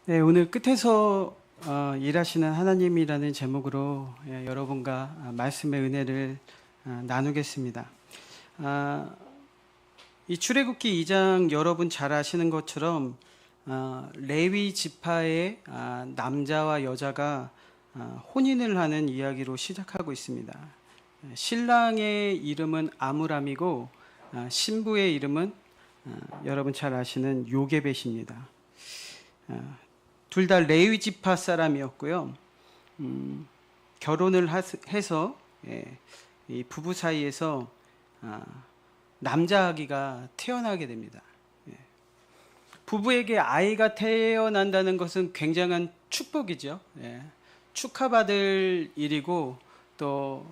네, 오늘 끝에서 일하시는 하나님이라는 제목으로 여러분과 말씀의 은혜를 나누겠습니다. 아, 이 출애굽기 2장 여러분 잘 아시는 것처럼 레위 지파의 남자와 여자가 혼인을 하는 이야기로 시작하고 있습니다. 신랑의 이름은 아므람이고 신부의 이름은 여러분 잘 아시는 요게벳입니다. 둘 다 레위 지파 사람이었고요. 결혼을 해서 이 부부 사이에서 남자 아기가 태어나게 됩니다. 부부에게 아이가 태어난다는 것은 굉장한 축복이죠. 축하받을 일이고 또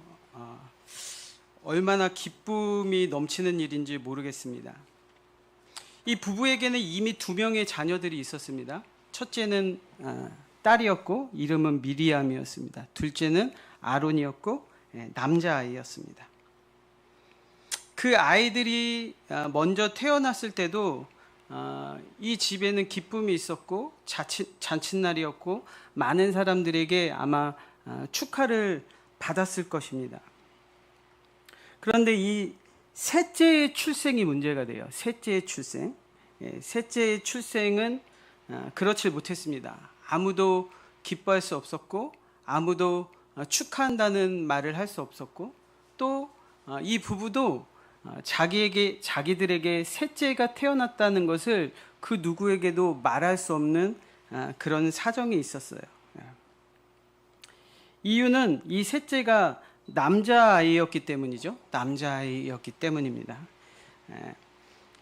얼마나 기쁨이 넘치는 일인지 모르겠습니다. 이 부부에게는 이미 2명의 자녀들이 있었습니다. 첫째는 딸이었고 이름은 미리암이었습니다. 둘째는 아론이었고 남자아이였습니다. 그 아이들이 먼저 태어났을 때도 이 집에는 기쁨이 있었고 잔칫날이었고 많은 사람들에게 아마 축하를 받았을 것입니다. 그런데 이 셋째의 출생이 문제가 돼요. 셋째의 출생. 셋째의 출생은 그렇지 못했습니다. 아무도 기뻐할 수 없었고 아무도 축하한다는 말을 할 수 없었고 또 이 부부도 자기들에게 셋째가 태어났다는 것을 그 누구에게도 말할 수 없는 그런 사정이 있었어요. 이유는 이 셋째가 남자아이였기 때문이죠. 남자아이였기 때문입니다.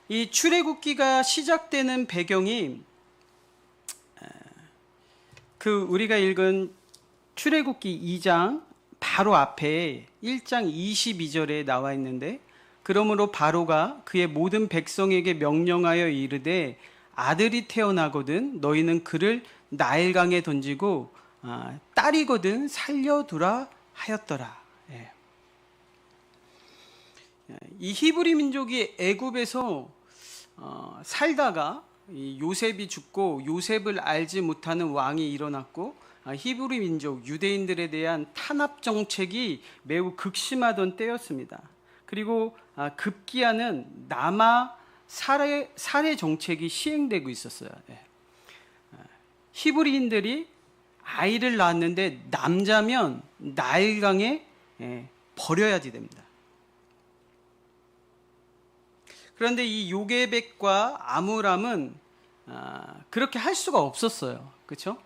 이 출애굽기가 시작되는 배경이 우리가 읽은 출애굽기 2장 바로 앞에 1장 22절에 나와 있는데, 그러므로 바로가 그의 모든 백성에게 명령하여 이르되 아들이 태어나거든 너희는 그를 나일강에 던지고 딸이거든 살려두라 하였더라. 이 히브리 민족이 애굽에서 살다가 요셉이 죽고 요셉을 알지 못하는 왕이 일어났고 히브리 민족 유대인들에 대한 탄압 정책이 매우 극심하던 때였습니다. 그리고 급기야는 남아 살해 정책이 시행되고 있었어요. 히브리인들이 아이를 낳았는데 남자면 나일강에 버려야지 됩니다. 그런데 이 요게벳과 아므람은 그렇게 할 수가 없었어요. 그렇죠?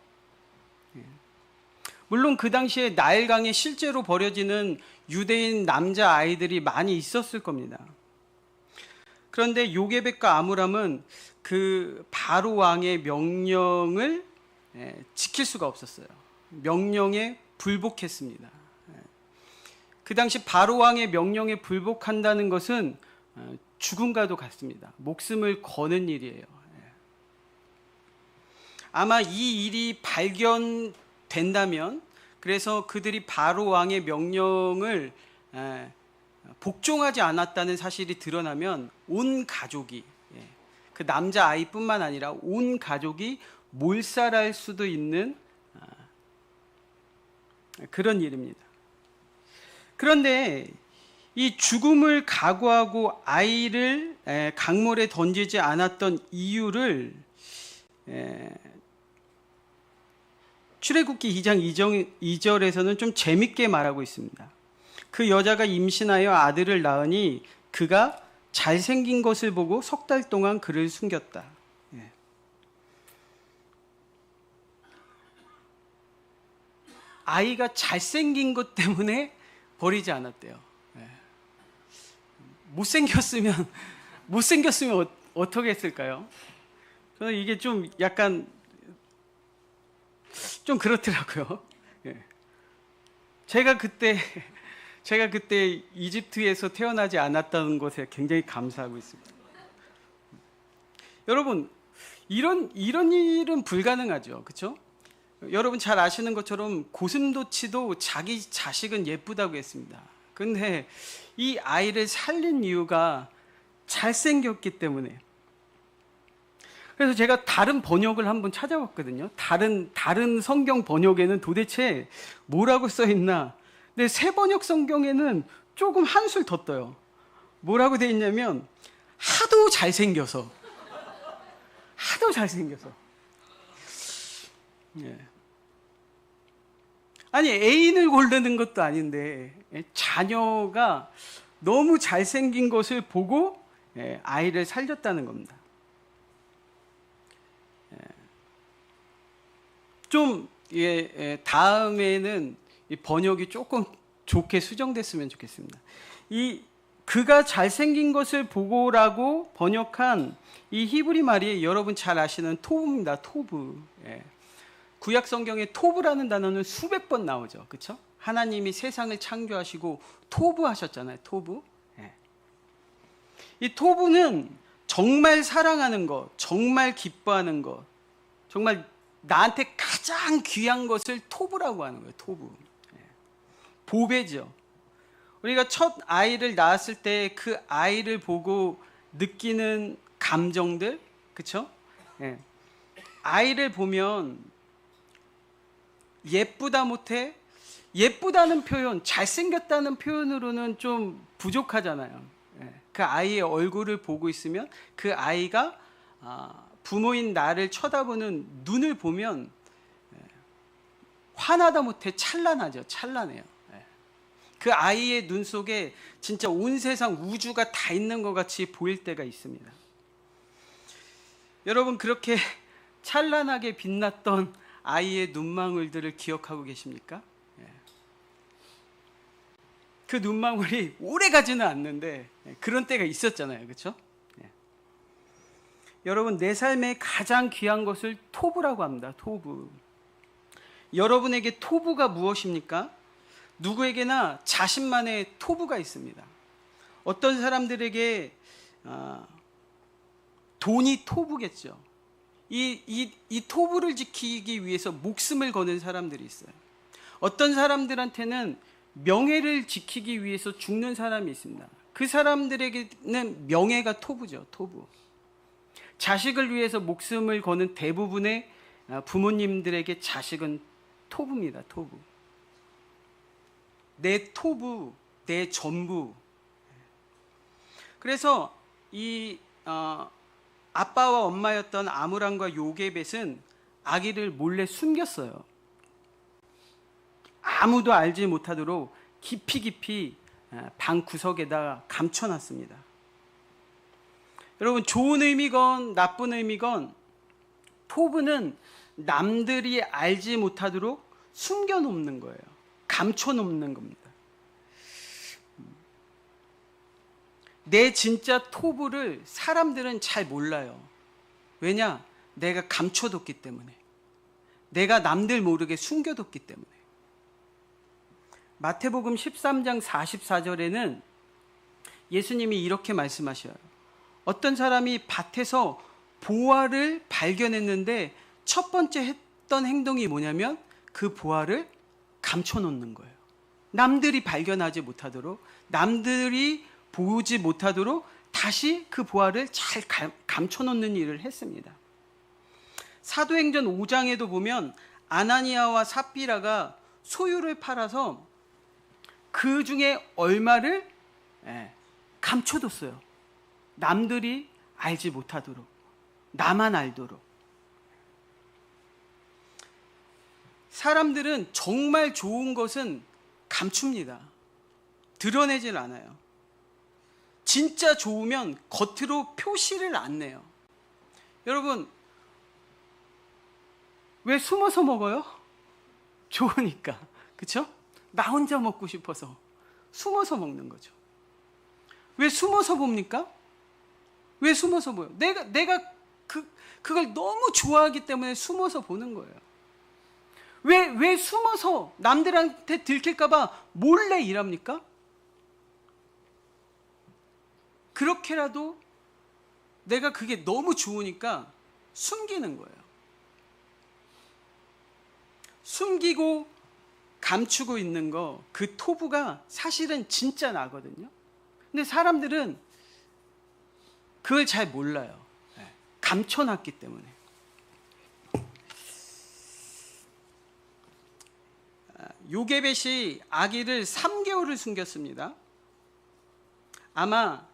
물론 그 당시에 나일강에 실제로 버려지는 유대인 남자 아이들이 많이 있었을 겁니다. 그런데 요게벳과 아므람은 그 바로 왕의 명령을 지킬 수가 없었어요. 명령에 불복했습니다. 그 당시 바로 왕의 명령에 불복한다는 것은 죽음과도 같습니다. 목숨을 거는 일이에요. 아마 이 일이 발견된다면, 그래서 그들이 바로 왕의 명령을 복종하지 않았다는 사실이 드러나면 온 가족이, 그 남자 아이뿐만 아니라 온 가족이 몰살할 수도 있는 그런 일입니다. 그런데 이 죽음을 각오하고 아이를 강물에 던지지 않았던 이유를 출애굽기 2장 2절에서는 좀 재밌게 말하고 있습니다. 그 여자가 임신하여 아들을 낳으니 그가 잘생긴 것을 보고 3달 동안 그를 숨겼다. 아이가 잘생긴 것 때문에 버리지 않았대요. 못생겼으면 어떻게 했을까요? 저는 이게 좀 약간 좀 그렇더라고요. 제가 그때 이집트에서 태어나지 않았다는 것에 굉장히 감사하고 있습니다. 여러분, 이런 일은 불가능하죠. 그렇죠? 여러분 잘 아시는 것처럼 고슴도치도 자기 자식은 예쁘다고 했습니다. 근데 이 아이를 살린 이유가 잘생겼기 때문에. 그래서 제가 다른 번역을 한번 찾아봤거든요. 다른 성경 번역에는 도대체 뭐라고 써 있나? 근데 새 번역 성경에는 조금 한술 더 떠요. 뭐라고 돼 있냐면 하도 잘생겨서. 예. 아니 애인을 고르는 것도 아닌데 자녀가 너무 잘생긴 것을 보고 아이를 살렸다는 겁니다. 좀 다음에는 이 번역이 조금 좋게 수정됐으면 좋겠습니다. 그가 잘생긴 것을 보고라고 번역한 이 히브리 말이 여러분 잘 아시는 토브입니다. 토브. 구약 성경에 토브라는 단어는 수백 번 나오죠. 그렇죠? 하나님이 세상을 창조하시고 토브하셨잖아요. 토브. 이 토브는 정말 사랑하는 것, 정말 기뻐하는 것, 정말 나한테 가장 귀한 것을 토브라고 하는 거예요. 토브. 보배죠. 우리가 첫 아이를 낳았을 때 그 아이를 보고 느끼는 감정들, 그렇죠? 아이를 보면 예쁘다 못해 예쁘다는 표현, 잘생겼다는 표현으로는 좀 부족하잖아요. 그 아이의 얼굴을 보고 있으면 그 아이가 부모인 나를 쳐다보는 눈을 보면 화나다 못해 찬란하죠. 찬란해요. 그 아이의 눈 속에 진짜 온 세상 우주가 다 있는 것 같이 보일 때가 있습니다. 여러분 그렇게 찬란하게 빛났던 아이의 눈망울들을 기억하고 계십니까? 그 눈망울이 오래 가지는 않는데 그런 때가 있었잖아요. 그렇죠? 여러분 내 삶의 가장 귀한 것을 토부라고 합니다. 토부. 여러분에게 토부가 무엇입니까? 누구에게나 자신만의 토부가 있습니다. 어떤 사람들에게 돈이 토부겠죠. 이 토부를 지키기 위해서 목숨을 거는 사람들이 있어요. 어떤 사람들한테는 명예를 지키기 위해서 죽는 사람이 있습니다. 그 사람들에게는 명예가 토부죠. 토부. 자식을 위해서 목숨을 거는 대부분의 부모님들에게 자식은 토부입니다. 토부. 내 토부, 내 전부. 그래서 이 아빠와 엄마였던 아므람과 요게벳은 아기를 몰래 숨겼어요. 아무도 알지 못하도록 깊이 방 구석에다 감춰놨습니다. 여러분 좋은 의미건 나쁜 의미건 토부는 남들이 알지 못하도록 숨겨놓는 거예요. 감춰놓는 겁니다. 내 진짜 토부를 사람들은 잘 몰라요. 왜냐? 내가 감춰뒀기 때문에. 내가 남들 모르게 숨겨뒀기 때문에. 마태복음 13장 44절에는 예수님이 이렇게 말씀하셔요. 어떤 사람이 밭에서 보화를 발견했는데 첫 번째 했던 행동이 뭐냐면 그 보화를 감춰놓는 거예요. 남들이 발견하지 못하도록, 남들이 보지 못하도록 다시 그 보화를 잘 감춰놓는 일을 했습니다. 사도행전 5장에도 보면 아나니아와 삽비라가 소유를 팔아서 그 중에 얼마를 감춰뒀어요. 남들이 알지 못하도록, 나만 알도록. 사람들은 정말 좋은 것은 감춥니다. 드러내질 않아요. 진짜 좋으면 겉으로 표시를 안 내요. 여러분, 왜 숨어서 먹어요? 좋으니까. 그렇죠? 나 혼자 먹고 싶어서 숨어서 먹는 거죠. 왜 숨어서 봅니까? 왜 숨어서 보여? 내가 그걸 너무 좋아하기 때문에 숨어서 보는 거예요. 왜 숨어서 남들한테 들킬까봐 몰래 일합니까? 그렇게라도 내가 그게 너무 좋으니까 숨기는 거예요. 숨기고 감추고 있는 거, 그 토부가 사실은 진짜 나거든요. 근데 사람들은 그걸 잘 몰라요. 감춰놨기 때문에. 요게벳이 아기를 3개월을 숨겼습니다. 아마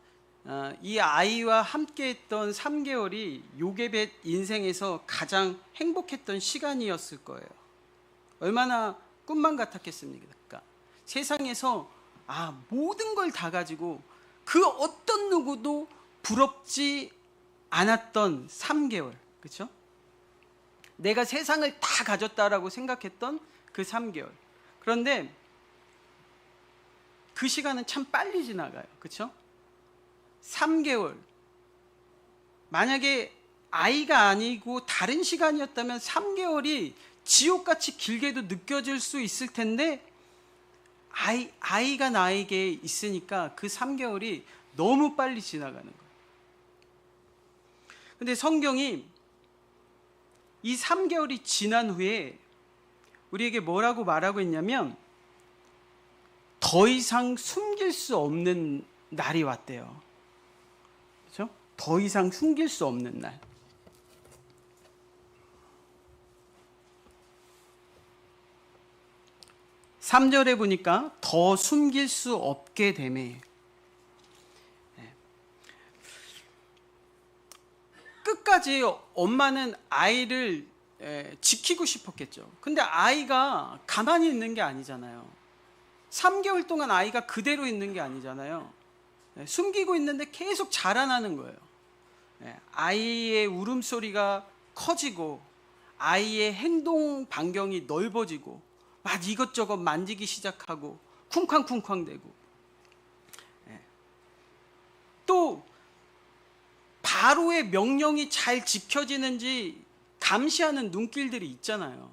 이 아이와 함께했던 3개월이 요게벳 인생에서 가장 행복했던 시간이었을 거예요. 얼마나 꿈만 같았겠습니까? 세상에서 모든 걸 다 가지고 그 어떤 누구도 부럽지 않았던 3개월, 그렇죠? 내가 세상을 다 가졌다라고 생각했던 그 3개월. 그런데 그 시간은 참 빨리 지나가요, 그렇죠? 3개월. 만약에 아이가 아니고 다른 시간이었다면 3개월이 지옥같이 길게도 느껴질 수 있을 텐데, 아이가 나에게 있으니까 그 3개월이 너무 빨리 지나가는 거예요. 근데 성경이 이 3개월이 지난 후에 우리에게 뭐라고 말하고 있냐면, 더 이상 숨길 수 없는 날이 왔대요. 그렇죠? 더 이상 숨길 수 없는 날. 3절에 보니까 더 숨길 수 없게 되매. 끝까지 엄마는 아이를 지키고 싶었겠죠. 근데 아이가 가만히 있는 게 아니잖아요. 3개월 동안 아이가 그대로 있는 게 아니잖아요. 숨기고 있는데 계속 자라나는 거예요. 아이의 울음소리가 커지고 아이의 행동 반경이 넓어지고 막 이것저것 만지기 시작하고 쿵쾅쿵쾅대고, 또 바로의 명령이 잘 지켜지는지 감시하는 눈길들이 있잖아요.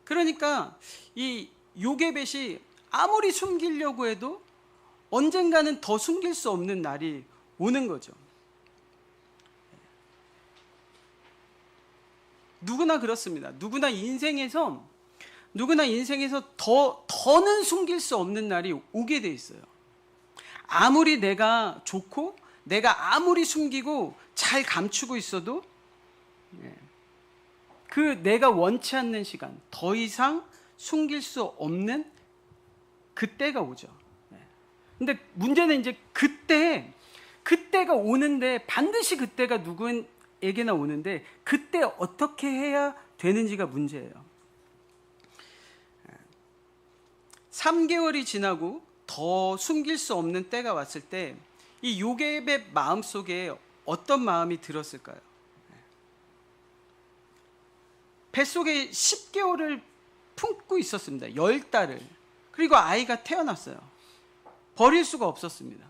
그러니까 이 요게벳이 아무리 숨기려고 해도 언젠가는 더 숨길 수 없는 날이 오는 거죠. 누구나 그렇습니다. 누구나 인생에서 더는 숨길 수 없는 날이 오게 돼 있어요. 아무리 내가 좋고 내가 아무리 숨기고 잘 감추고 있어도 그 내가 원치 않는 시간, 더 이상 숨길 수 없는 그때가 오죠. 근데 문제는 이제 그때가 오는데, 반드시 그때가 누구에게나 오는데 그때 어떻게 해야 되는지가 문제예요. 3개월이 지나고 더 숨길 수 없는 때가 왔을 때 이 요게벳 마음속에 어떤 마음이 들었을까요? 뱃속에 10개월을 품고 있었습니다. 10달을. 그리고 아이가 태어났어요. 버릴 수가 없었습니다.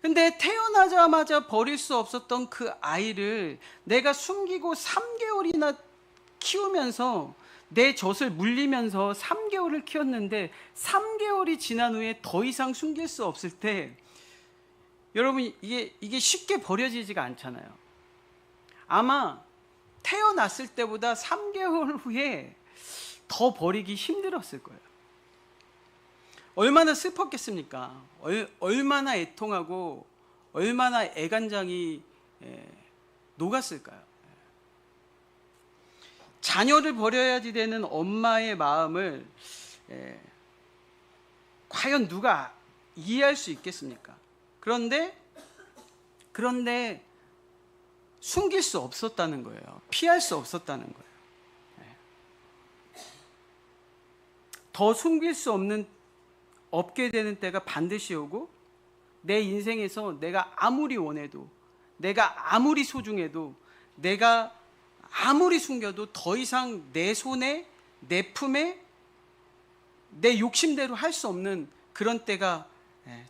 근데 태어나자마자 버릴 수 없었던 그 아이를 내가 숨기고 3개월이나 키우면서 내 젖을 물리면서 3개월을 키웠는데 3개월이 지난 후에 더 이상 숨길 수 없을 때, 여러분 이게 쉽게 버려지지가 않잖아요. 아마 태어났을 때보다 3개월 후에 더 버리기 힘들었을 거예요. 얼마나 슬펐겠습니까? 얼마나 애통하고 얼마나 애간장이 녹았을까요? 자녀를 버려야지 되는 엄마의 마음을 과연 누가 이해할 수 있겠습니까? 그런데 숨길 수 없었다는 거예요. 피할 수 없었다는 거예요. 더 숨길 수 없게 되는 때가 반드시 오고, 내 인생에서 내가 아무리 원해도, 내가 아무리 소중해도, 내가 아무리 숨겨도 더 이상 내 손에, 내 품에, 내 욕심대로 할 수 없는 그런 때가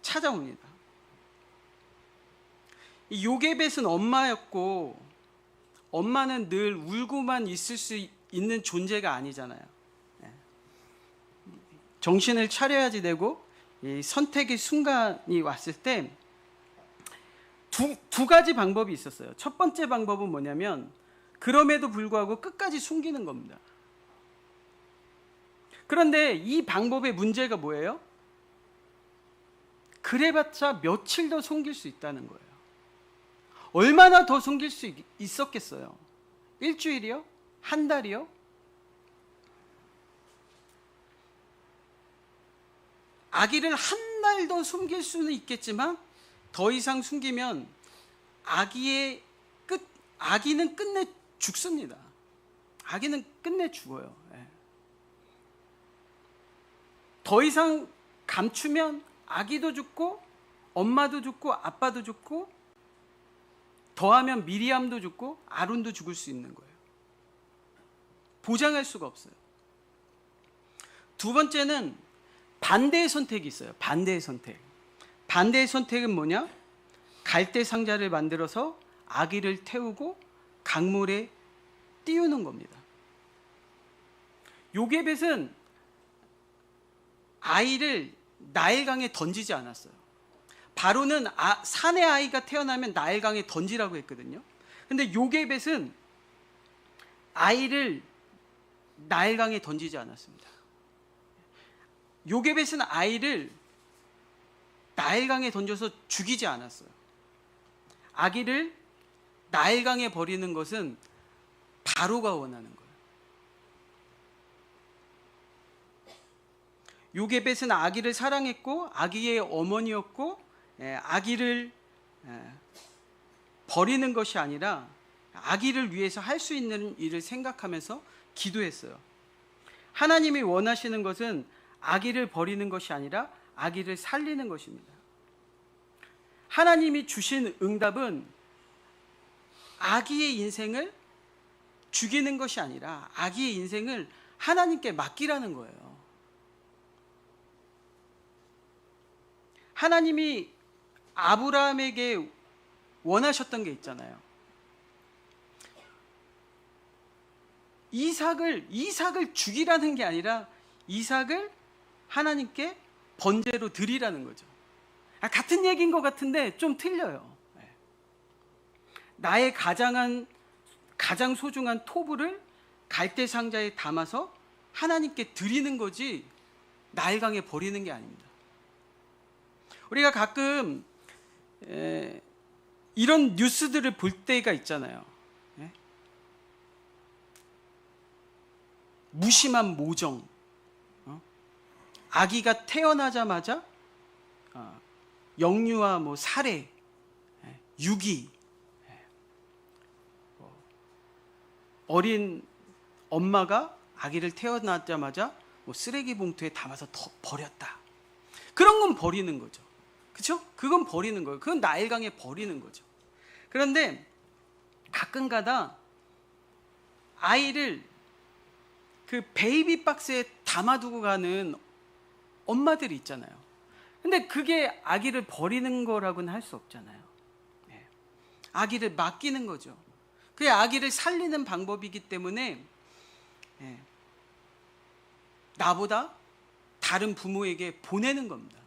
찾아옵니다. 이 요게벳은 엄마였고, 엄마는 늘 울고만 있을 수 있는 존재가 아니잖아요. 정신을 차려야지 되고, 이 선택의 순간이 왔을 때 두 가지 방법이 있었어요. 첫 번째 방법은 뭐냐면, 그럼에도 불구하고 끝까지 숨기는 겁니다. 그런데 이 방법의 문제가 뭐예요? 그래봤자 며칠 더 숨길 수 있다는 거예요. 얼마나 더 숨길 수 있었겠어요? 일주일이요? 한 달이요? 아기를 한 달 더 숨길 수는 있겠지만 더 이상 숨기면 아기는 끝내 죽습니다. 아기는 끝내 죽어요. 예. 더 이상 감추면 아기도 죽고 엄마도 죽고 아빠도 죽고 더하면 미리암도 죽고 아론도 죽을 수 있는 거예요. 보장할 수가 없어요. 두 번째는 반대의 선택이 있어요. 반대의 선택. 반대의 선택은 뭐냐? 갈대 상자를 만들어서 아기를 태우고 강물에 띄우는 겁니다. 요게벳은 아이를 나일강에 던지지 않았어요. 바로는 산의 아이가 태어나면 나일강에 던지라고 했거든요. 근데 요게벳은 아이를 나일강에 던지지 않았습니다. 요게벳은 아이를 나일강에 던져서 죽이지 않았어요. 아기를 나일강에 버리는 것은 바로가 원하는 거예요. 요게벳은 아기를 사랑했고 아기의 어머니였고 아기를 버리는 것이 아니라 아기를 위해서 할 수 있는 일을 생각하면서 기도했어요. 하나님이 원하시는 것은 아기를 버리는 것이 아니라 아기를 살리는 것입니다. 하나님이 주신 응답은 아기의 인생을 죽이는 것이 아니라 아기의 인생을 하나님께 맡기라는 거예요. 하나님이 아브라함에게 원하셨던 게 있잖아요. 이삭을 죽이라는 게 아니라 이삭을 하나님께 번제로 드리라는 거죠. 같은 얘기인 것 같은데 좀 틀려요. 나의 가장 소중한 토부를 갈대 상자에 담아서 하나님께 드리는 거지 나일강에 버리는 게 아닙니다. 우리가 가끔 이런 뉴스들을 볼 때가 있잖아요. 무심한 모정, 아기가 태어나자마자 영유아, 살해, 유기, 어린 엄마가 아기를 태어나자마자 쓰레기 봉투에 담아서 버렸다. 그런 건 버리는 거죠. 그렇죠? 그건 버리는 거예요. 그건 나일강에 버리는 거죠. 그런데 가끔가다 아이를 그 베이비 박스에 담아두고 가는 엄마들이 있잖아요. 근데 그게 아기를 버리는 거라고는 할 수 없잖아요. 아기를 맡기는 거죠. 그게 아기를 살리는 방법이기 때문에 나보다 다른 부모에게 보내는 겁니다.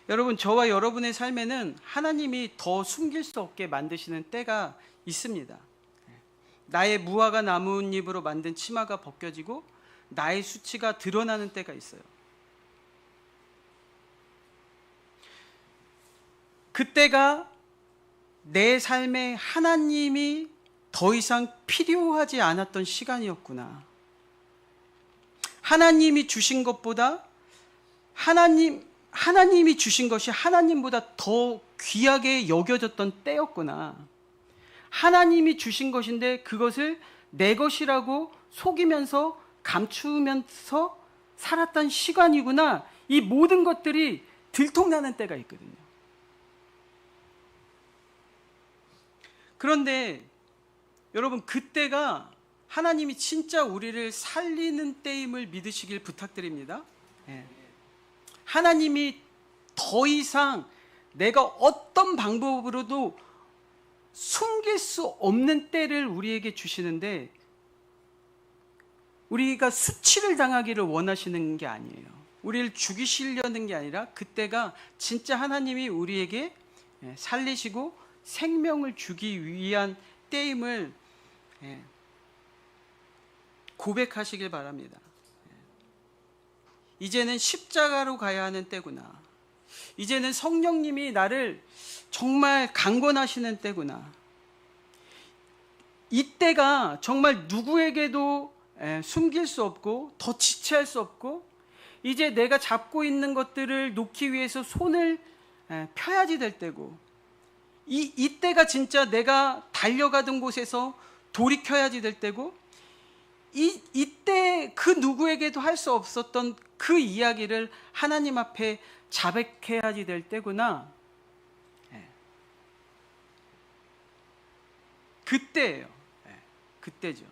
여러분, 저와 여러분의 삶에는 하나님이 더 숨길 수 없게 만드시는 때가 있습니다. 나의 무화과 나뭇잎으로 만든 치마가 벗겨지고 나의 수치가 드러나는 때가 있어요. 그때가 내 삶에 하나님이 더 이상 필요하지 않았던 시간이었구나. 하나님이 주신 것보다 하나님이 주신 것이 하나님보다 더 귀하게 여겨졌던 때였구나. 하나님이 주신 것인데 그것을 내 것이라고 속이면서 감추면서 살았던 시간이구나. 이 모든 것들이 들통나는 때가 있거든요. 그런데 여러분, 그때가 하나님이 진짜 우리를 살리는 때임을 믿으시길 부탁드립니다. 하나님이 더 이상 내가 어떤 방법으로도 숨길 수 없는 때를 우리에게 주시는데 우리가 수치를 당하기를 원하시는 게 아니에요. 우리를 죽이시려는 게 아니라 그때가 진짜 하나님이 우리에게 살리시고 생명을 주기 위한 때임을 고백하시길 바랍니다. 이제는 십자가로 가야 하는 때구나. 이제는 성령님이 나를 정말 강권하시는 때구나. 이때가 정말 누구에게도 숨길 수 없고 더 지체할 수 없고, 이제 내가 잡고 있는 것들을 놓기 위해서 손을 펴야지 될 때고, 이때가 진짜 내가 달려가던 곳에서 돌이켜야지 될 때고, 이때 그 누구에게도 할 수 없었던 그 이야기를 하나님 앞에 자백해야지 될 때구나. 그때예요. 그때죠.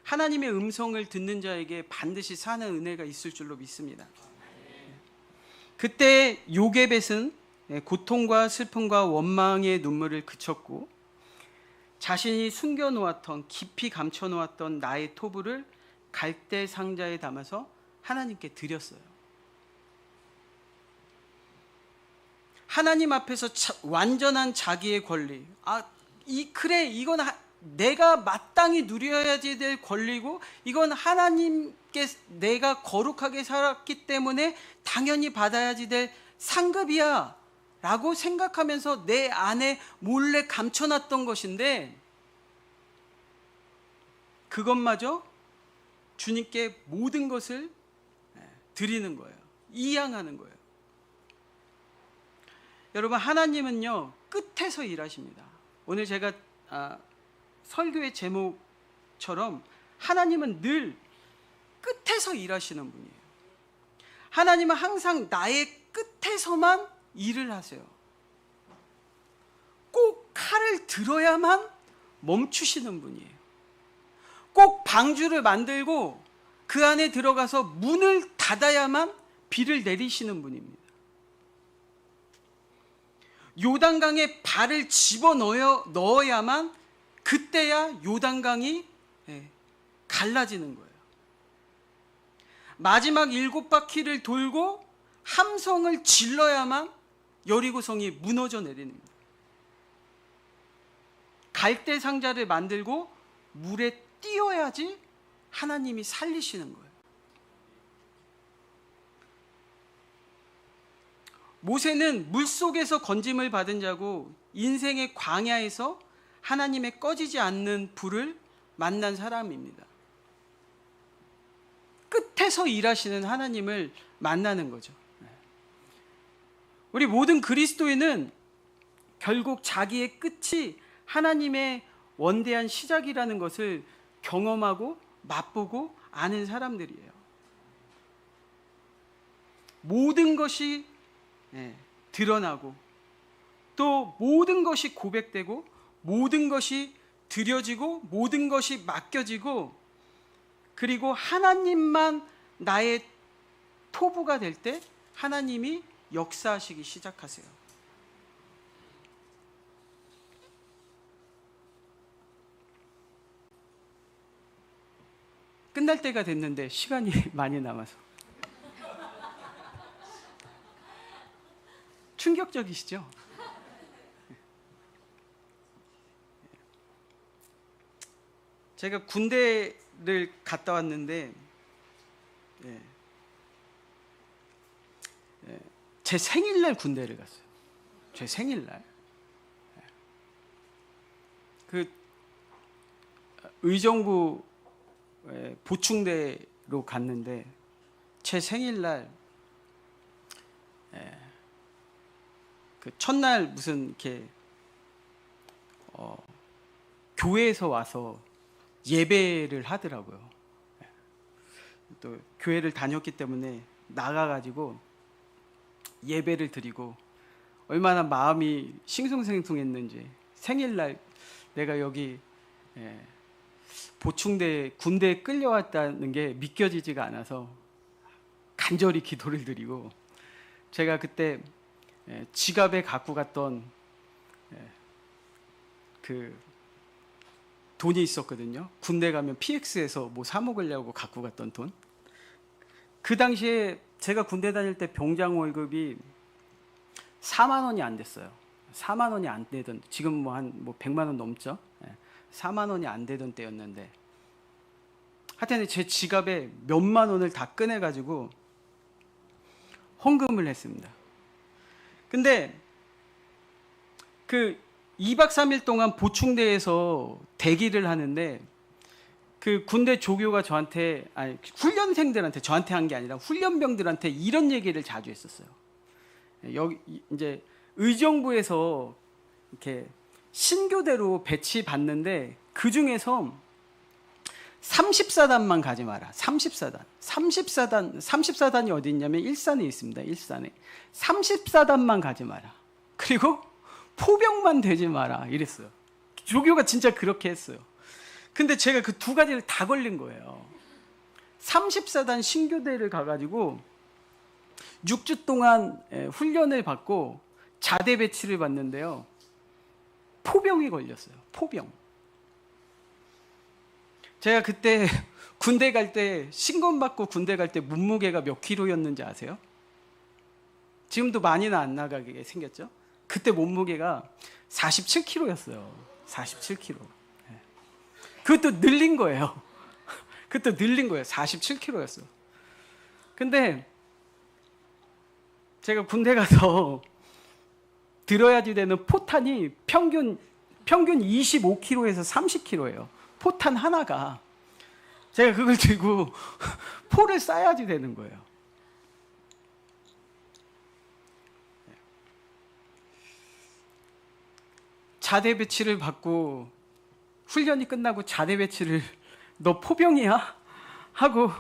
하나님의 음성을 듣는 자에게 반드시 사는 은혜가 있을 줄로 믿습니다. 그때 요게벳은 고통과 슬픔과 원망의 눈물을 그쳤고, 자신이 숨겨놓았던, 깊이 감춰놓았던 나의 토부를 갈대 상자에 담아서 하나님께 드렸어요. 하나님 앞에서 완전한 자기의 권리, 그래, 이건 내가 마땅히 누려야지 될 권리고, 이건 하나님께 내가 거룩하게 살았기 때문에 당연히 받아야지 될 상급이야 라고 생각하면서 내 안에 몰래 감춰놨던 것인데, 그것마저 주님께 모든 것을 드리는 거예요. 이양하는 거예요. 여러분, 하나님은요 끝에서 일하십니다. 오늘 제가 설교의 제목처럼 하나님은 늘 끝에서 일하시는 분이에요. 하나님은 항상 나의 끝에서만 일을 하세요. 꼭 칼을 들어야만 멈추시는 분이에요. 꼭 방주를 만들고 그 안에 들어가서 문을 닫아야만 비를 내리시는 분입니다. 요단강에 발을 집어 넣어야만 그때야 요단강이 갈라지는 거예요. 마지막 7바퀴를 돌고 함성을 질러야만 여리고성이 무너져 내립니다. 갈대 상자를 만들고 물에 띄어야지 하나님이 살리시는 거예요. 모세는 물속에서 건짐을 받은 자고 인생의 광야에서 하나님의 꺼지지 않는 불을 만난 사람입니다. 끝에서 일하시는 하나님을 만나는 거죠. 우리 모든 그리스도인은 결국 자기의 끝이 하나님의 원대한 시작이라는 것을 경험하고 맛보고 아는 사람들이에요. 모든 것이 드러나고, 또 모든 것이 고백되고, 모든 것이 드려지고, 모든 것이 맡겨지고, 그리고 하나님만 나의 토부가 될 때 하나님이 역사하시기 시작하세요. 끝날 때가 됐는데 시간이 많이 남아서 충격적이시죠? 제가 군대를 갔다 왔는데 제 생일날 군대를 갔어요. 제 생일날. 그 의정부 보충대로 갔는데 제 생일날 그 첫날 무슨 이렇게 교회에서 와서 예배를 하더라고요. 또 교회를 다녔기 때문에 나가가지고 예배를 드리고 얼마나 마음이 싱숭생숭했는지, 생일날 내가 여기 보충대 군대에 끌려왔다는 게 믿겨지지가 않아서 간절히 기도를 드리고, 제가 그때 지갑에 갖고 갔던 그 돈이 있었거든요. 군대 가면 PX에서 뭐 사 먹으려고 갖고 갔던 돈. 그 당시에 제가 군대 다닐 때 병장 월급이 4만 원이 안 됐어요. 4만 원이 안 되던, 지금 뭐 한 100만 원 넘죠. 4만 원이 안 되던 때였는데, 하여튼 제 지갑에 몇만 원을 다 꺼내가지고 헌금을 했습니다. 근데 그 2박 3일 동안 보충대에서 대기를 하는데 그 군대 조교가 저한테, 아니 훈련생들한테, 저한테 한 게 아니라 훈련병들한테 이런 얘기를 자주 했었어요. 여기 이제 의정부에서 이렇게 신교대로 배치받는데 그 중에서 30사단만 가지 마라. 30사단이 어디 있냐면 일산에 있습니다. 일산에. 30사단만 가지 마라. 그리고 포병만 되지 마라. 이랬어요. 조교가 진짜 그렇게 했어요. 근데 제가 그 두 가지를 다 걸린 거예요. 30사단 신교대를 가가지고 6주 동안 훈련을 받고 자대 배치를 받는데요. 포병이 걸렸어요. 포병. 제가 그때 군대 갈 때, 신검 받고 군대 갈 때 몸무게가 몇 킬로였는지 아세요? 지금도 많이는 안 나가게 생겼죠? 그때 몸무게가 47킬로였어요. 47킬로. 그것도 늘린 거예요. 그것도 늘린 거예요. 47킬로였어요. 근데 제가 군대 가서 들어야지 되는 포탄이 평균 25kg에서 30kg예요. 포탄 하나가. 제가 그걸 들고 포를 쏴야지 되는 거예요. 자대 배치를 받고 훈련이 끝나고 자대 배치를 너 포병이야? 하고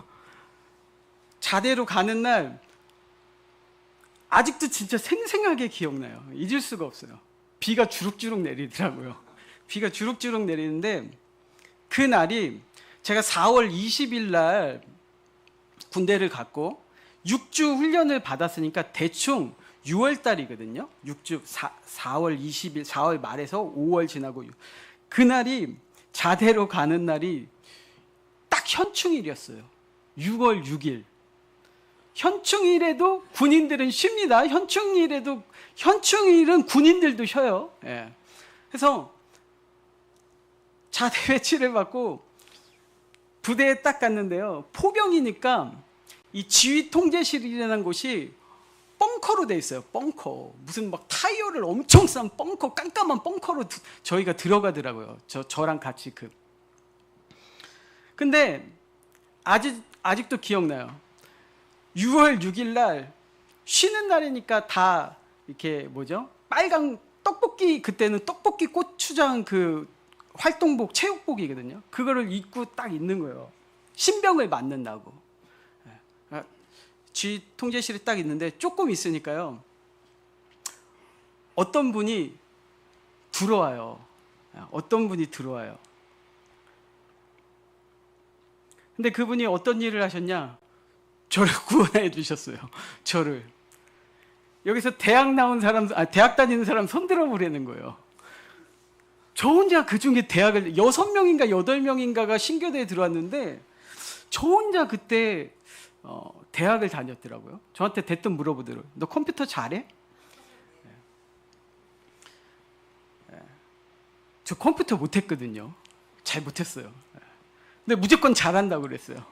자대로 가는 날 아직도 진짜 생생하게 기억나요. 잊을 수가 없어요. 비가 주룩주룩 내리더라고요. 비가 주룩주룩 내리는데 그 날이 제가 4월 20일 날 군대를 갔고 6주 훈련을 받았으니까 대충 6월 달이거든요. 6주 4월 20일, 4월 말에서 5월 지나고 그날이 자대로 가는 날이 딱 현충일이었어요. 6월 6일. 현충일에도 군인들은 쉽니다. 현충일은 군인들도 쉬어요. 예. 그래서 자대 배치를 받고 부대에 딱 갔는데요. 포병이니까 이 지휘 통제실이라는 곳이 벙커로 돼 있어요. 벙커. 무슨 막 타이어를 엄청 싼 벙커, 깜깜한 벙커로 저희가 들어가더라고요. 저랑 같이 근데 아직도 기억나요. 6월 6일 날 쉬는 날이니까 다 이렇게 빨강 떡볶이, 그때는 떡볶이 고추장 그 활동복, 체육복이거든요. 그거를 입고 딱 있는 거예요. 신병을 맞는다고. 지휘 통제실에 딱 있는데 조금 있으니까요. 어떤 분이 들어와요. 근데 그분이 어떤 일을 하셨냐? 저를 구원해 주셨어요. 저를. 여기서 대학 다니는 사람 손 들어보라는 거예요. 저 혼자 그 중에 대학을 6명인가 8명인가가 신교대에 들어왔는데 저 혼자 그때 대학을 다녔더라고요. 저한테 대뜸 물어보더라고요. 너 컴퓨터 잘해? 저 컴퓨터 못했거든요. 잘 못했어요. 근데 무조건 잘한다고 그랬어요.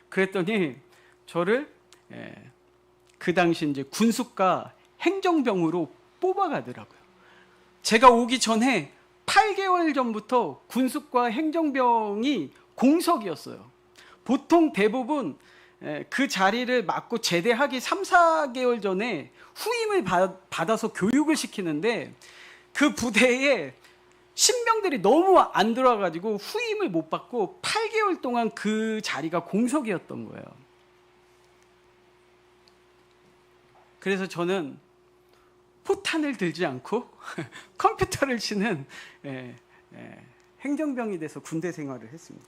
그랬더니 저를 그 당시 이제 군수과 행정병으로 뽑아가더라고요. 제가 오기 전에 8개월 전부터 군수과 행정병이 공석이었어요. 보통 대부분 그 자리를 맡고 제대하기 3, 4개월 전에 후임을 받아서 교육을 시키는데 그 부대에 신병들이 너무 안 들어와가지고 후임을 못 받고 8개월 동안 그 자리가 공석이었던 거예요. 그래서 저는 포탄을 들지 않고 컴퓨터를 치는 행정병이 돼서 군대 생활을 했습니다.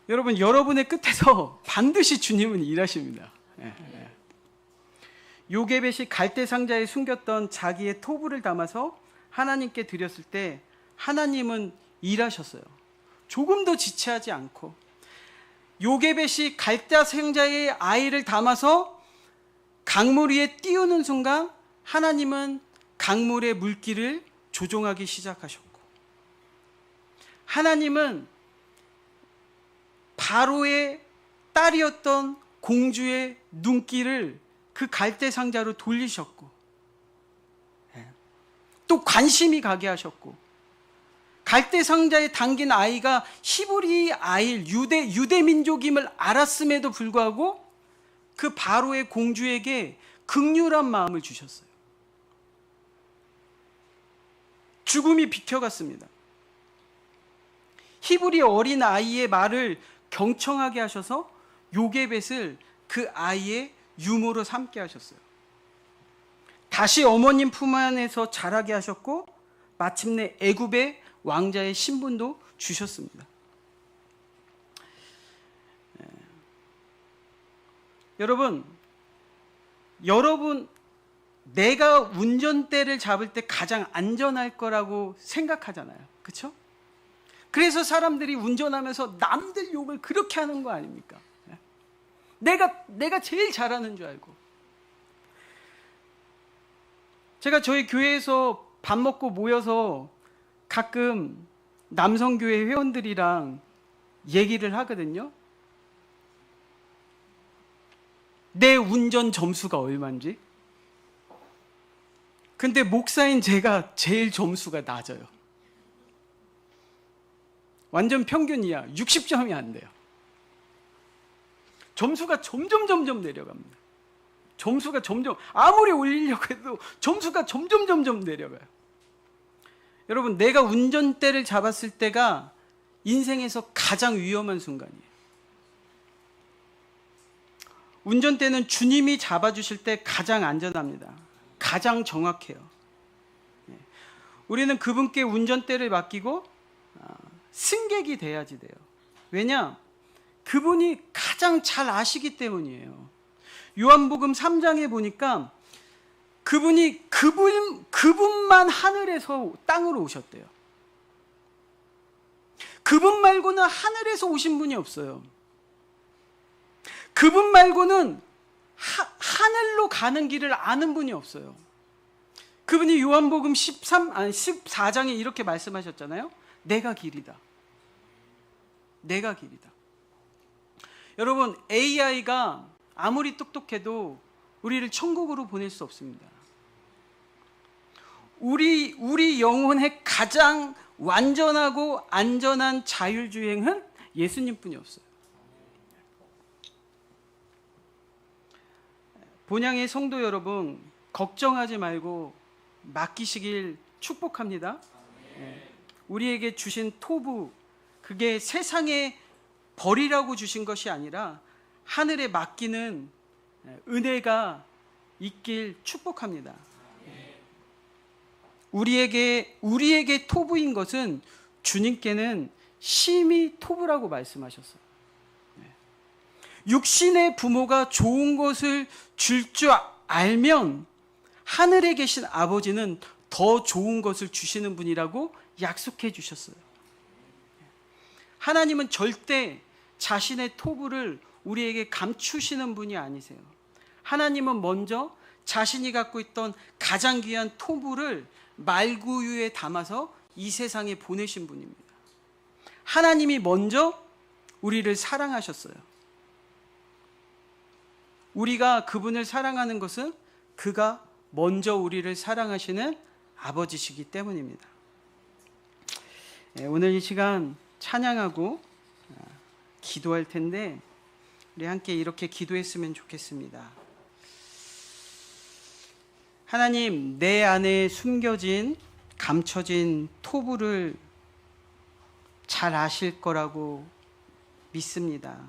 여러분, 여러분의 끝에서 반드시 주님은 일하십니다. 요게벳이 갈대 상자에 숨겼던 자기의 토부를 담아서 하나님께 드렸을 때 하나님은 일하셨어요. 조금도 지체하지 않고. 요게벳이 갈대 상자에 아이를 담아서 강물 위에 띄우는 순간 하나님은 강물의 물기를 조종하기 시작하셨고, 하나님은 바로의 딸이었던 공주의 눈길을 그 갈대 상자로 돌리셨고, 또 관심이 가게 하셨고, 갈대 상자에 담긴 아이가 히브리 아이 유대 민족임을 알았음에도 불구하고 그 바로의 공주에게 긍휼한 마음을 주셨어요. 죽음이 비켜갔습니다. 히브리 어린 아이의 말을 경청하게 하셔서 요게벳을 그 아이의 유모로 삼게 하셨어요. 다시 어머님 품 안에서 자라게 하셨고, 마침내 애굽의 왕자의 신분도 주셨습니다. 여러분 내가 운전대를 잡을 때 가장 안전할 거라고 생각하잖아요. 그렇죠? 그래서 사람들이 운전하면서 남들 욕을 그렇게 하는 거 아닙니까? 내가 제일 잘하는 줄 알고. 제가 저희 교회에서 밥 먹고 모여서 가끔 남성교회 회원들이랑 얘기를 하거든요. 내 운전 점수가 얼마인지. 근데 목사인 제가 제일 점수가 낮아요. 완전 평균이야. 60점이 안 돼요. 점수가 점점 내려갑니다. 점수가 점점, 아무리 올리려고 해도 점수가 점점 내려가요. 여러분, 내가 운전대를 잡았을 때가 인생에서 가장 위험한 순간이에요. 운전대는 주님이 잡아주실 때 가장 안전합니다. 가장 정확해요. 우리는 그분께 운전대를 맡기고 승객이 돼야지 돼요. 왜냐? 그분이 가장 잘 아시기 때문이에요. 요한복음 3장에 보니까 그분만 하늘에서 땅으로 오셨대요. 그분 말고는 하늘에서 오신 분이 없어요. 그분 말고는 하늘로 가는 길을 아는 분이 없어요. 그분이 요한복음 14장에 이렇게 말씀하셨잖아요. 내가 길이다. 내가 길이다. 여러분, AI가 아무리 똑똑해도 우리를 천국으로 보낼 수 없습니다. 우리 영혼의 가장 완전하고 안전한 자율주행은 예수님뿐이 없어요. 본향의 성도 여러분, 걱정하지 말고 맡기시길 축복합니다. 우리에게 주신 토부, 그게 세상에 버리라고 주신 것이 아니라 하늘에 맡기는 은혜가 있길 축복합니다. 우리에게 토부인 것은 주님께는 심히 토부라고 말씀하셨어요. 육신의 부모가 좋은 것을 줄 줄 알면 하늘에 계신 아버지는 더 좋은 것을 주시는 분이라고 약속해 주셨어요. 하나님은 절대 자신의 토부를 우리에게 감추시는 분이 아니세요. 하나님은 먼저 자신이 갖고 있던 가장 귀한 토부를 말구유에 담아서 이 세상에 보내신 분입니다. 하나님이 먼저 우리를 사랑하셨어요. 우리가 그분을 사랑하는 것은 그가 먼저 우리를 사랑하시는 아버지시기 때문입니다. 오늘 이 시간 찬양하고 기도할 텐데 우리 함께 이렇게 기도했으면 좋겠습니다. 하나님, 내 안에 숨겨진 감춰진 토부를 잘 아실 거라고 믿습니다.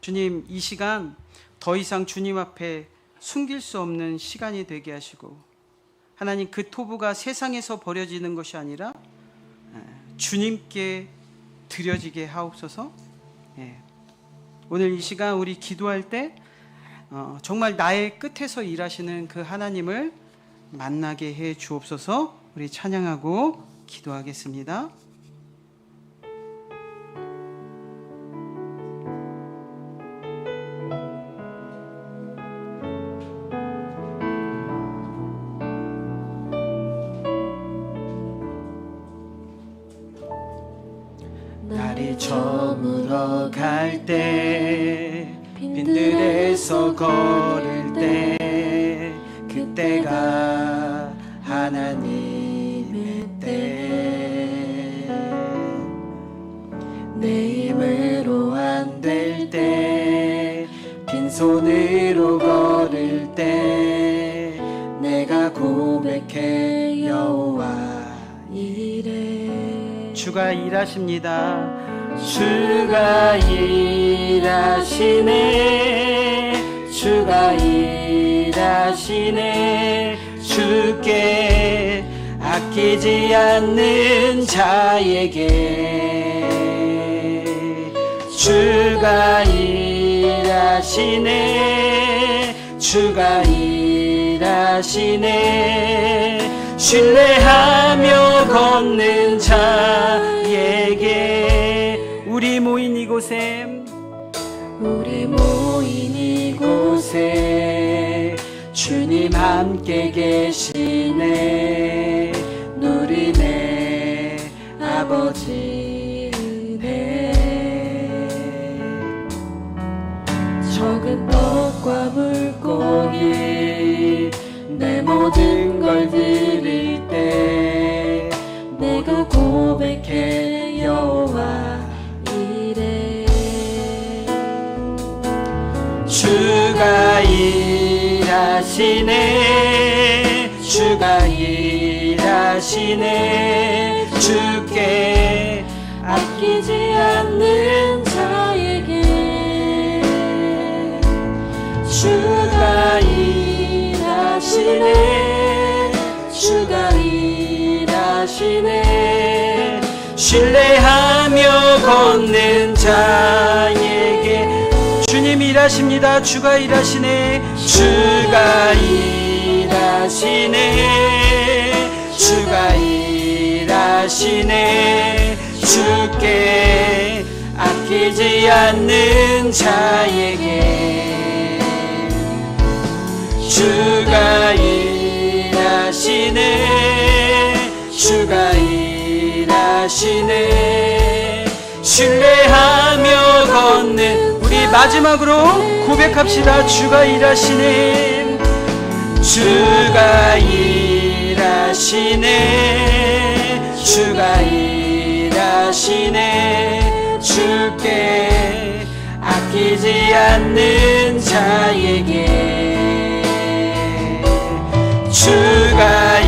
주님, 이 시간 더 이상 주님 앞에 숨길 수 없는 시간이 되게 하시고, 하나님, 그 토부가 세상에서 버려지는 것이 아니라 주님께 드려지게 하옵소서. 오늘 이 시간 우리 기도할 때 정말 나의 끝에서 일하시는 그 하나님을 만나게 해 주옵소서. 우리 찬양하고 기도하겠습니다. 나를 발이 저물어 갈 때 빈들에서 걸을 때 그때가 하나님의 때 내 힘으로 안 될 때 빈손으로 걸을 때 내가 고백해 여호와 이래 주가 일하십니다. 주가 일하시네 주가 일하시네 주께 아끼지 않는 자에게 주가 일하시네 주가 일하시네 신뢰하며 걷는 자에게 우리 모인 이곳에 주님 함께 계시네 누리네 아버지네 적은 떡과 물고기 내 모든 걸 드릴 때 내가 고백해 여호와 이래 주가 일하시네 주가 일하시네 주께 아끼지 않는 자에게 주가 일하시네 주가 일하시네 신뢰하며 걷는 자에게 주님 일하십니다. 주가 일하시네 주가 일하시네 주가 일하시네 주께 아끼지 않는 자에게 주가 일하시네 주가 일하시네 신뢰하며 걷는 우리 마지막으로 고백합시다. 주가 일하시네 주가 일하시네 주가 일하시네 주께 아끼지 않는 자에게 주가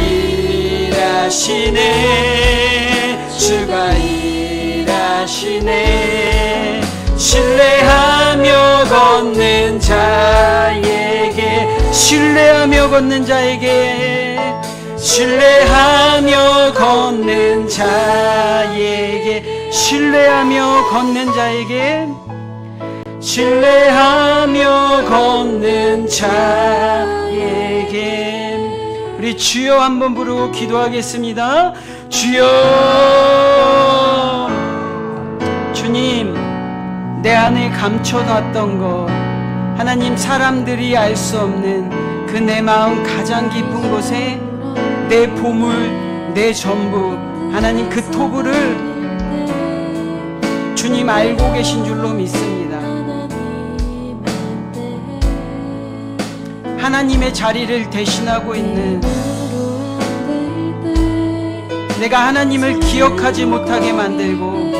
일하시네 주가 일하시네 신뢰하며 걷는 자에게 신뢰하며 걷는 자에게 신뢰하며 걷는 자에게 신뢰하며 걷는 자에게 신뢰하며 걷는 자에게 우리 주여 한번 부르고 기도하겠습니다. 주여 주님 내 안에 감춰놨던 것 하나님 사람들이 알 수 없는 그 내 마음 가장 깊은 곳에 내 보물 내 전부 하나님 그 토부를 주님 알고 계신 줄로 믿습니다. 하나님의 자리를 대신하고 있는 내가 하나님을 기억하지 못하게 만들고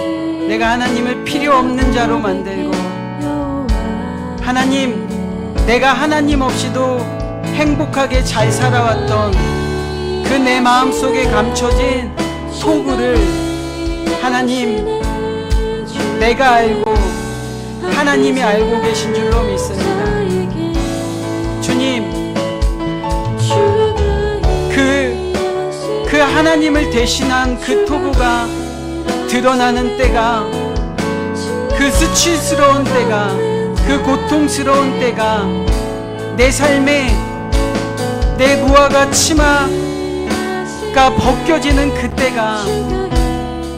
내가 하나님을 필요 없는 자로 만들고 하나님 내가 하나님 없이도 행복하게 잘 살아왔던 그 내 마음속에 감춰진 토구를 하나님 내가 알고 하나님이 알고 계신 줄로 믿습니다. 주님 그 하나님을 대신한 그 토부가 드러나는 때가 그 수치스러운 때가 그 고통스러운 때가 내 삶에 내 무화과 치마가 벗겨지는 그때가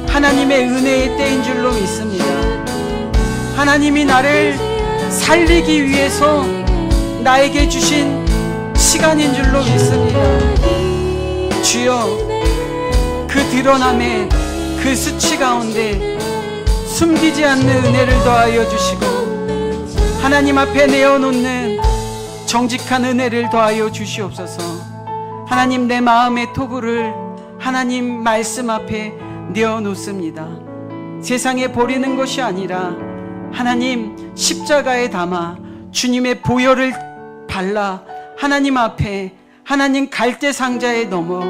하나님의 은혜의 때인 줄로 믿습니다. 하나님이 나를 살리기 위해서 나에게 주신 시간인 줄로 믿습니다. 주여 그 드러남의 그 수치 가운데 숨기지 않는 은혜를 더하여 주시고 하나님 앞에 내어놓는 정직한 은혜를 더하여 주시옵소서. 하나님, 내 마음의 토부를 하나님 말씀 앞에 내어놓습니다. 세상에 버리는 것이 아니라 하나님 십자가에 담아 주님의 보혈을 발라 하나님 앞에, 하나님 갈대 상자에 넣어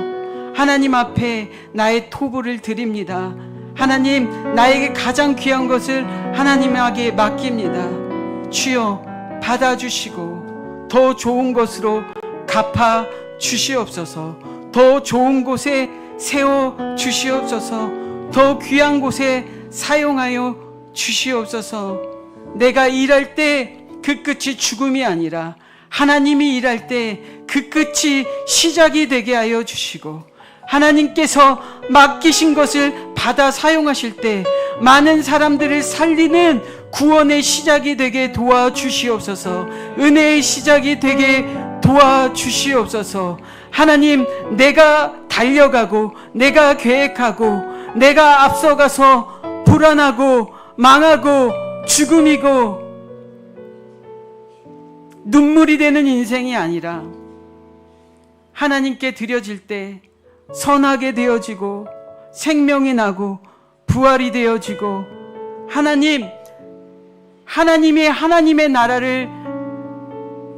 하나님 앞에 나의 토부를 드립니다. 하나님, 나에게 가장 귀한 것을 하나님에게 맡깁니다. 주여, 받아주시고 더 좋은 것으로 갚아 주시옵소서. 더 좋은 곳에 세워 주시옵소서. 더 귀한 곳에 사용하여 주시옵소서. 내가 일할 때 그 끝이 죽음이 아니라 하나님이 일할 때 그 끝이 시작이 되게 하여 주시고, 하나님께서 맡기신 것을 받아 사용하실 때 많은 사람들을 살리는 구원의 시작이 되게 도와주시옵소서. 은혜의 시작이 되게 도와주시옵소서. 하나님, 내가 달려가고 내가 계획하고 내가 앞서가서 불안하고 망하고 죽음이고 눈물이 되는 인생이 아니라 하나님께 드려질 때 선하게 되어지고 생명이 나고 부활이 되어지고 하나님의 나라를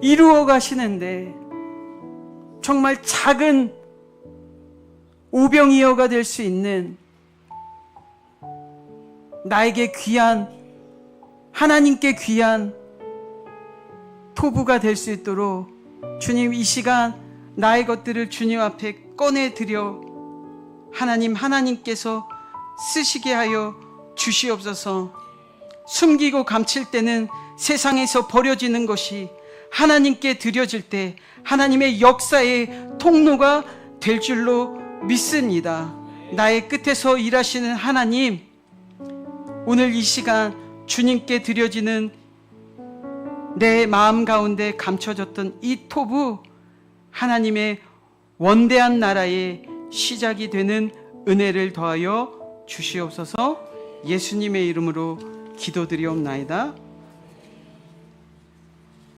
이루어 가시는데 정말 작은 오병이어가 될 수 있는 나에게 귀한, 하나님께 귀한 토부가 될 수 있도록 주님, 이 시간 나의 것들을 주님 앞에 꺼내드려 하나님께서 쓰시게 하여 주시옵소서. 숨기고 감칠 때는 세상에서 버려지는 것이 하나님께 드려질 때 하나님의 역사의 통로가 될 줄로 믿습니다. 나의 끝에서 일하시는 하나님, 오늘 이 시간 주님께 드려지는 내 마음 가운데 감춰졌던 이 토부, 하나님의 원대한 나라의 시작이 되는 은혜를 더하여 주시옵소서. 예수님의 이름으로 기도드리옵나이다.